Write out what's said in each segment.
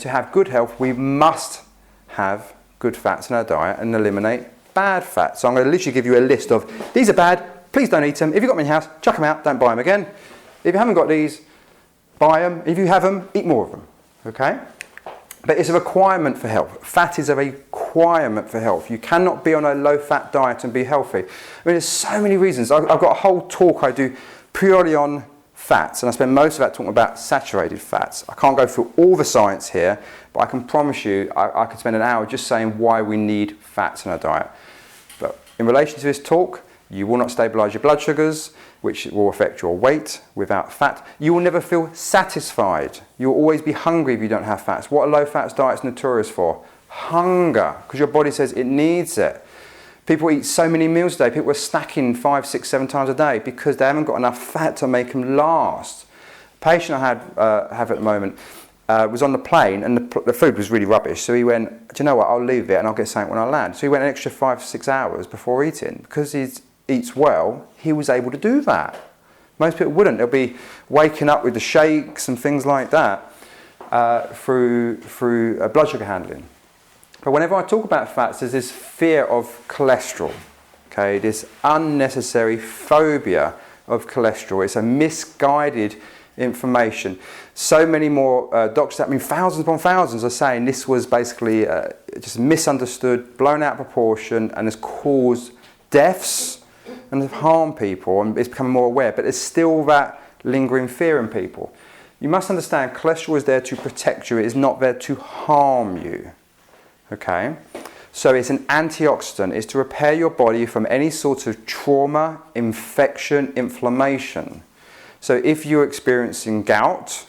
To have good health, we must have good fats in our diet and eliminate bad fats. So I'm going to literally give you a list of, these are bad, please don't eat them. If you've got them in your house, chuck them out, don't buy them again. If you haven't got these, buy them. If you have them, eat more of them, okay? But it's a requirement for health. Fat is a requirement for health. You cannot be on a low-fat diet and be healthy. I mean, there's so many reasons. I've got a whole talk I do purely on fats, and I spend most of that talking about saturated fats. I can't go through all the science here, but I can promise you I could spend an hour just saying why we need fats in our diet. But in relation to this talk, you will not stabilise your blood sugars, which will affect your weight without fat. You will never feel satisfied. You'll always be hungry if you don't have fats. What are low-fat diets notorious for? Hunger, because your body says it needs it. People eat so many meals a day. People are snacking 5, 6, 7 times a day because they haven't got enough fat to make them last. A patient I have at the moment was on the plane, and the food was really rubbish. So he went, do you know what, I'll leave it and I'll get something when I land. So he went an extra 5, 6 hours before eating. Because he eats well, he was able to do that. Most people wouldn't. They'll be waking up with the shakes and things like that through blood sugar handling. But whenever I talk about fats, there's this fear of cholesterol, okay? This unnecessary phobia of cholesterol. It's a misguided information. So many more doctors, I mean thousands upon thousands, are saying this was basically just misunderstood, blown out of proportion, and has caused deaths and has harmed people, and it's becoming more aware. But there's still that lingering fear in people. You must understand, cholesterol is there to protect you. It is not there to harm you. Okay, so it's an antioxidant. It's to repair your body from any sort of trauma, infection, inflammation. So if you're experiencing gout,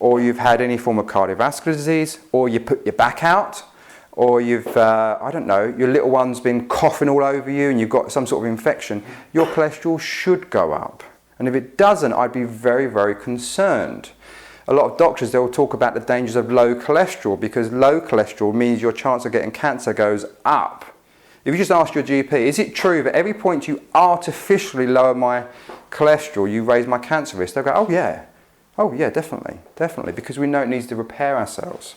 or you've had any form of cardiovascular disease, or you put your back out, or you've, I don't know, your little one's been coughing all over you and you've got some sort of infection, your cholesterol should go up. And if it doesn't, I'd be very, very concerned. A lot of doctors, they'll talk about the dangers of low cholesterol, because low cholesterol means your chance of getting cancer goes up. If you just ask your GP, is it true that every point you artificially lower my cholesterol, you raise my cancer risk? They'll go, oh yeah, definitely, because we know it needs to repair ourselves.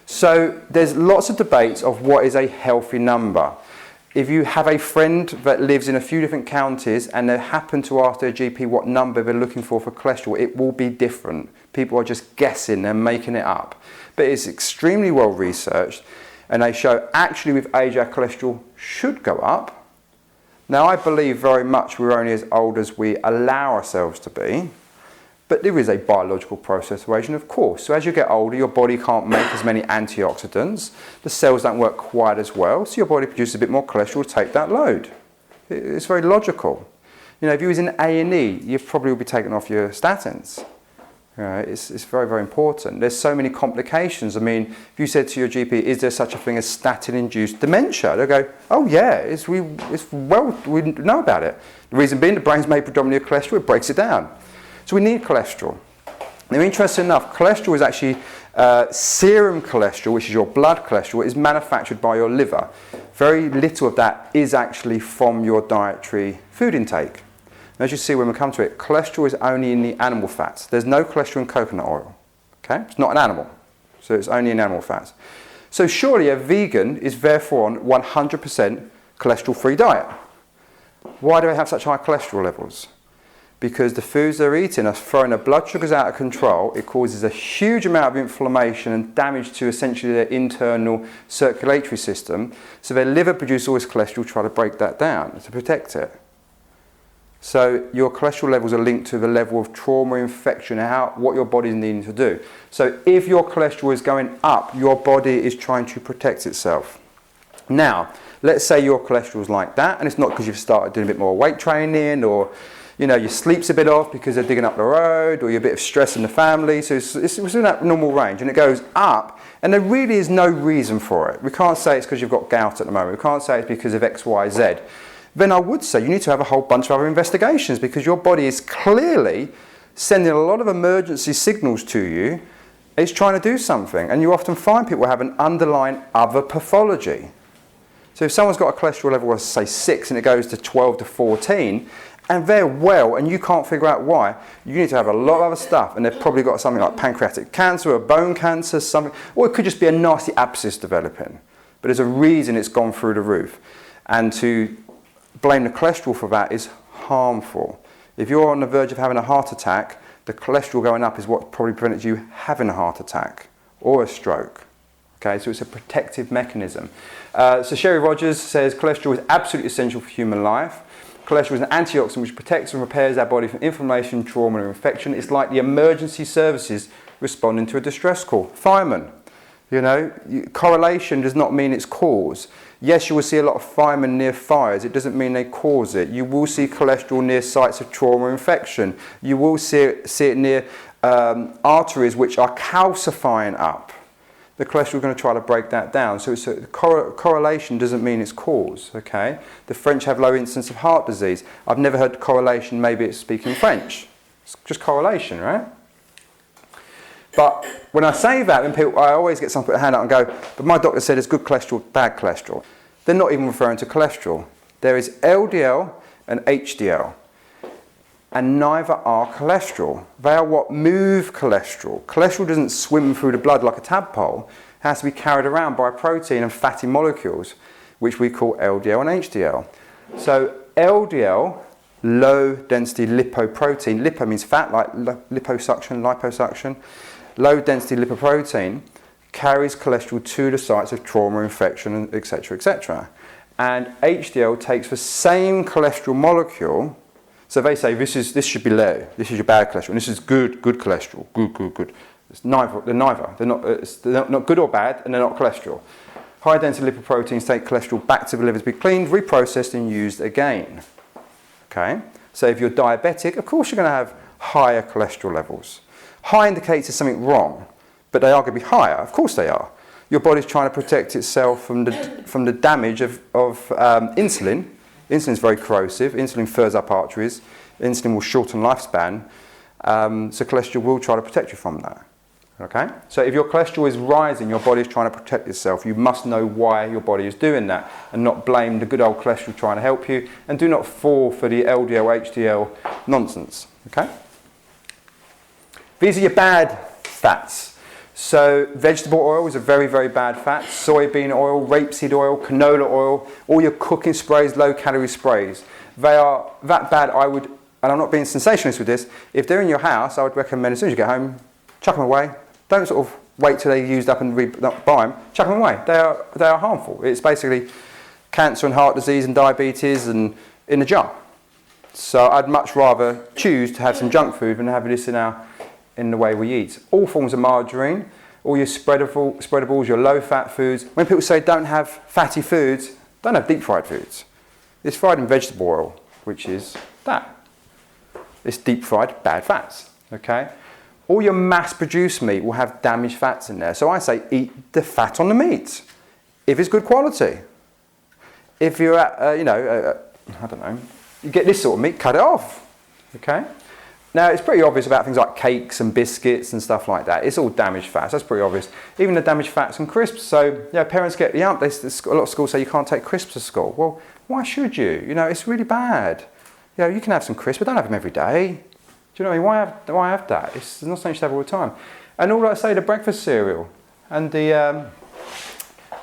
So there's lots of debates of what is a healthy number. If you have a friend that lives in a few different counties and they happen to ask their GP what number they're looking for cholesterol, it will be different. People are just guessing and making it up. But it's extremely well researched, and they show actually with age our cholesterol should go up. Now I believe very much we're only as old as we allow ourselves to be, but there is a biological process of aging, of course. So as you get older, your body can't make as many antioxidants, the cells don't work quite as well, so your body produces a bit more cholesterol to take that load. It's very logical. You know, if you was in A&E, you probably would be taken off your statins. It's very, very important. There's so many complications. I mean, if you said to your GP, is there such a thing as statin-induced dementia? They'll go, oh yeah, we know about it. The reason being, the brain's made predominantly of cholesterol, it breaks it down. So we need cholesterol. Now, interesting enough, cholesterol is actually serum cholesterol, which is your blood cholesterol, is manufactured by your liver. Very little of that is actually from your dietary food intake. As you see when we come to it, cholesterol is only in the animal fats. There's no cholesterol in coconut oil. Okay? It's not an animal, so it's only in animal fats. So surely a vegan is therefore on 100% cholesterol-free diet. Why do they have such high cholesterol levels? Because the foods they're eating are throwing their blood sugars out of control. It causes a huge amount of inflammation and damage to essentially their internal circulatory system. So their liver produces all this cholesterol to try to break that down, to protect it. So your cholesterol levels are linked to the level of trauma, infection, and what your body is needing to do. So if your cholesterol is going up, your body is trying to protect itself. Now, let's say your cholesterol is like that, and it's not because you've started doing a bit more weight training, or you know, your sleep's a bit off because they're digging up the road, or you're a bit of stress in the family, so it's in that normal range, and it goes up, and there really is no reason for it. We can't say it's because you've got gout at the moment. We can't say it's because of X, Y, Z. Then I would say you need to have a whole bunch of other investigations, because your body is clearly sending a lot of emergency signals to you. It's trying to do something, and you often find people have an underlying other pathology. So if someone's got a cholesterol level of, say, 6 and it goes to 12 to 14, and they're well, and you can't figure out why, you need to have a lot of other stuff, and they've probably got something like pancreatic cancer or bone cancer, something, or it could just be a nasty abscess developing. But there's a reason it's gone through the roof. And to blame the cholesterol for that is harmful. If you're on the verge of having a heart attack, the cholesterol going up is what probably prevented you having a heart attack or a stroke. Okay, so it's a protective mechanism. So Sherry Rogers says cholesterol is absolutely essential for human life. Cholesterol is an antioxidant which protects and repairs our body from inflammation, trauma and infection. It's like the emergency services responding to a distress call. Firemen, you know, correlation does not mean it's cause. Yes, you will see a lot of firemen near fires. It doesn't mean they cause it. You will see cholesterol near sites of trauma and infection. You will see it near arteries which are calcifying up. The cholesterol is going to try to break that down. So it's correlation doesn't mean it's cause, okay? The French have low incidence of heart disease. I've never heard correlation, maybe it's speaking French. It's just correlation, right? But when I say that, when people, I always get someone put their hand out and go, but my doctor said there's good cholesterol, bad cholesterol. They're not even referring to cholesterol. There is LDL and HDL. And neither are cholesterol. They are what move cholesterol. Cholesterol doesn't swim through the blood like a tadpole. It has to be carried around by protein and fatty molecules, which we call LDL and HDL. So LDL, low density lipoprotein. Lipo means fat, like liposuction. Low density lipoprotein carries cholesterol to the sites of trauma, infection, etc., etc. And HDL takes the same cholesterol molecule. So they say this should be low, this is your bad cholesterol, and this is good cholesterol, good. It's neither. They're neither. They're not good or bad, and they're not cholesterol. High density lipoproteins take cholesterol back to the liver to be cleaned, reprocessed, and used again. Okay. So if you're diabetic, of course you're going to have higher cholesterol levels. High indicates there's something wrong, but they are going to be higher. Of course they are. Your body's trying to protect itself from the damage of insulin. Insulin is very corrosive. Insulin furs up arteries. Insulin will shorten lifespan. So cholesterol will try to protect you from that. Okay? So if your cholesterol is rising, your body is trying to protect itself. You must know why your body is doing that and not blame the good old cholesterol trying to help you. And do not fall for the LDL, HDL nonsense. Okay? These are your bad fats. So vegetable oil is a very, very bad fat. Soybean oil, rapeseed oil, canola oil, all your cooking sprays, low calorie sprays. They are that bad. And I'm not being sensationalist with this, if they're in your house, I would recommend as soon as you get home, chuck them away. Don't sort of wait till they're used up and buy them. Chuck them away. They are harmful. It's basically cancer and heart disease and diabetes and in a jar. So I'd much rather choose to have some junk food than have this in the way we eat. All forms of margarine, all your spreadables, your low-fat foods. When people say don't have fatty foods, don't have deep-fried foods. It's fried in vegetable oil, which is that. It's deep-fried bad fats, okay? All your mass-produced meat will have damaged fats in there. So I say eat the fat on the meat, if it's good quality. If you're at, I don't know, you get this sort of meat, cut it off, okay? Now, it's pretty obvious about things like cakes and biscuits and stuff like that. It's all damaged fats. That's pretty obvious. Even the damaged fats and crisps. So, parents get a lot of schools say you can't take crisps to school. Well, why should you? It's really bad. You can have some crisps, but don't have them every day. Do you know what I mean? Why have that? It's not something you should have all the time. And all I say, the breakfast cereal and the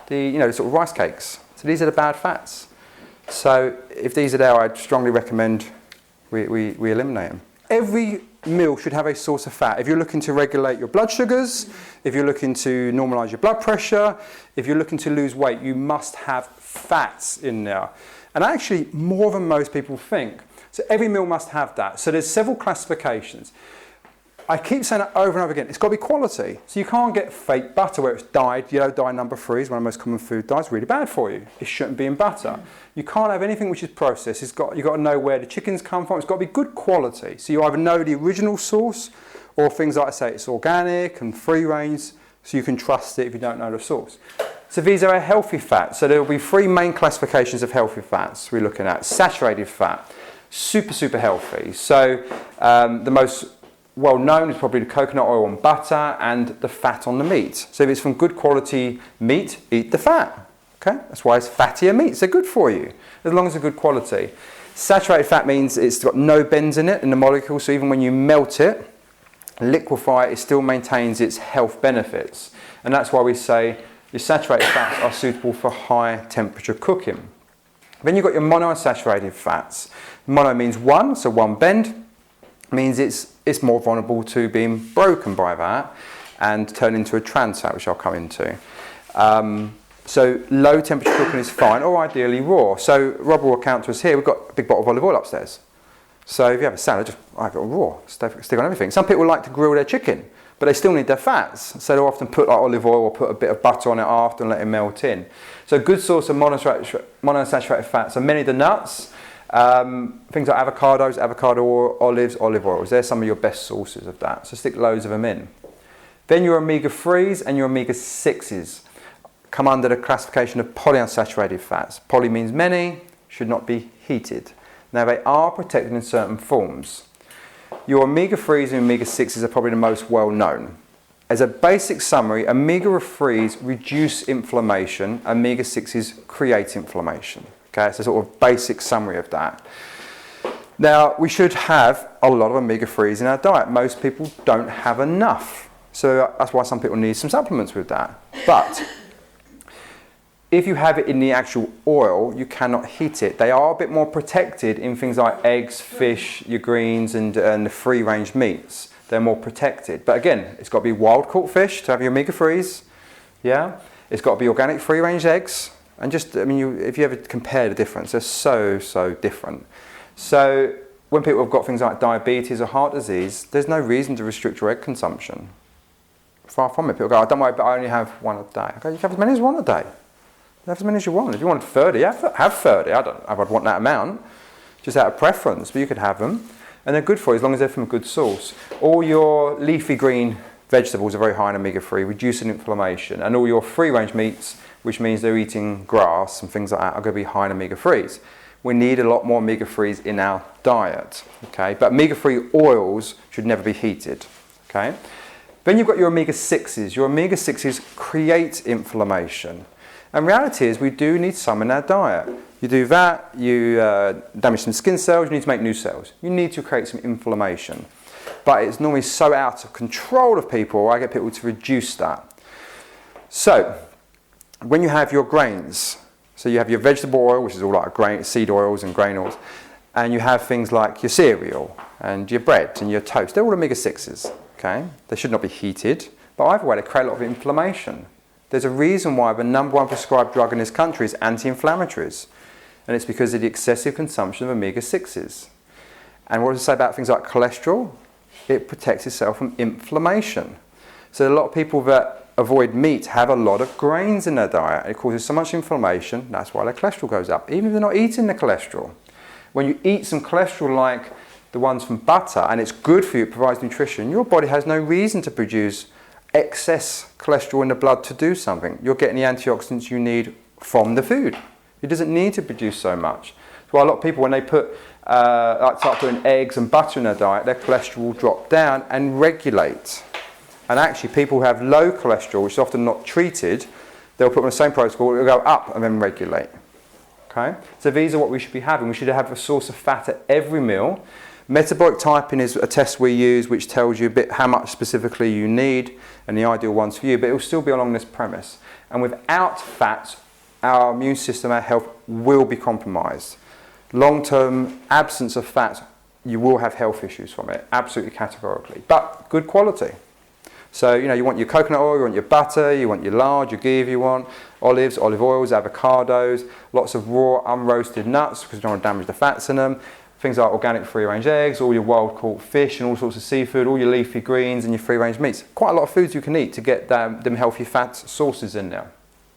sort of rice cakes. So these are the bad fats. So if these are there, I'd strongly recommend we eliminate them. Every meal should have a source of fat. If you're looking to regulate your blood sugars, if you're looking to normalise your blood pressure, if you're looking to lose weight, you must have fats in there. And actually, more than most people think. So every meal must have that. So there's several classifications. I keep saying that over and over again. It's got to be quality. So you can't get fake butter where it's dyed. Yellow dye number 3 is one of the most common food dyes. Really bad for you. It shouldn't be in butter. You can't have anything which is processed. You've got to know where the chickens come from. It's got to be good quality. So you either know the original source or things like I say, it's organic and free range, so you can trust it if you don't know the source. So these are a healthy fat. So there will be 3 main classifications of healthy fats we're looking at. Saturated fat, super healthy. So the most well known is probably the coconut oil and butter and the fat on the meat. So if it's from good quality meat, eat the fat. Okay, that's why it's fattier meats. They're good for you as long as they're good quality. Saturated fat means it's got no bends in it, in the molecule, so even when you melt it, liquefy it, it still maintains its health benefits. And that's why we say your saturated fats are suitable for high temperature cooking. Then you've got your monounsaturated fats. Mono means one, so one bend, means it's more vulnerable to being broken by that and turn into a trans fat, which I'll come into. So low temperature cooking is fine, or ideally raw. So Rob will account to us here, we've got a big bottle of olive oil upstairs. So if you have a salad, just have it raw, stick on everything. Some people like to grill their chicken, but they still need their fats. So they'll often put like olive oil or put a bit of butter on it after and let it melt in. So a good source of monounsaturated fats are many of the nuts, things like avocados, avocado oil, olives, olive oils. They're some of your best sources of that. So stick loads of them in. Then your omega-3s and your omega-6s come under the classification of polyunsaturated fats. Poly means many, should not be heated. Now they are protected in certain forms. Your omega-3s and omega-6s are probably the most well known. As a basic summary, omega-3s reduce inflammation, omega-6s create inflammation. Okay, it's a sort of basic summary of that. Now we should have a lot of omega-3s in our diet. Most people don't have enough. So that's why some people need some supplements with that. But if you have it in the actual oil, you cannot heat it. They are a bit more protected in things like eggs, fish, your greens, and the free-range meats. They're more protected. But again, it's got to be wild-caught fish to have your omega-3s. Yeah, it's got to be organic free-range eggs. And just, I mean, if you ever compare the difference, they're so different. So when people have got things like diabetes or heart disease, there's no reason to restrict your egg consumption. Far from it. People go, oh, don't worry, but I only have one a day. I go, you can have as many as one a day. Have as many as you want. If you want 30, have 30. I don't know if I'd want that amount, just out of preference, but you could have them. And they're good for you as long as they're from a good source. All your leafy green vegetables are very high in omega-3, reducing inflammation. And all your free-range meats, which means they're eating grass and things like that, are going to be high in omega-3s. We need a lot more omega-3s in our diet. Okay? But omega-3 oils should never be heated. Okay? Then you've got your omega-6s. Your omega-6s create inflammation. And reality is we do need some in our diet. You do that, you damage some skin cells, you need to make new cells. You need to create some inflammation. But it's normally so out of control of people, I get people to reduce that. So, when you have your grains, so you have your vegetable oil, which is all like grain, seed oils and grain oils, and you have things like your cereal and your bread and your toast, they're all omega-6s, okay? They should not be heated, but either way they create a lot of inflammation. There's a reason why the number one prescribed drug in this country is anti-inflammatories. And it's because of the excessive consumption of omega-6s. And what does it say about things like cholesterol? It protects itself from inflammation. So a lot of people that avoid meat have a lot of grains in their diet. It causes so much inflammation, that's why their cholesterol goes up, even if they're not eating the cholesterol. When you eat some cholesterol like the ones from butter, and it's good for you, it provides nutrition, your body has no reason to produce excess cholesterol in the blood to do something. You're getting the antioxidants you need from the food. It doesn't need to produce so much. So a lot of people, when they start putting eggs and butter in their diet, their cholesterol will drop down and regulate. And actually, people who have low cholesterol, which is often not treated, they'll put on the same protocol, it'll go up and then regulate. Okay? So these are what we should be having. We should have a source of fat at every meal. Metabolic typing is a test we use which tells you a bit how much specifically you need and the ideal ones for you, but it will still be along this premise. And without fats, our immune system, our health will be compromised. Long-term absence of fat, you will have health issues from it, absolutely categorically, but good quality. So, you want your coconut oil, you want your butter, you want your lard, your ghee if you want, olives, olive oils, avocados, lots of raw, unroasted nuts because you don't want to damage the fats in them. Things like organic free-range eggs, all your wild-caught fish and all sorts of seafood, all your leafy greens and your free-range meats. Quite a lot of foods you can eat to get them healthy fat sources in there.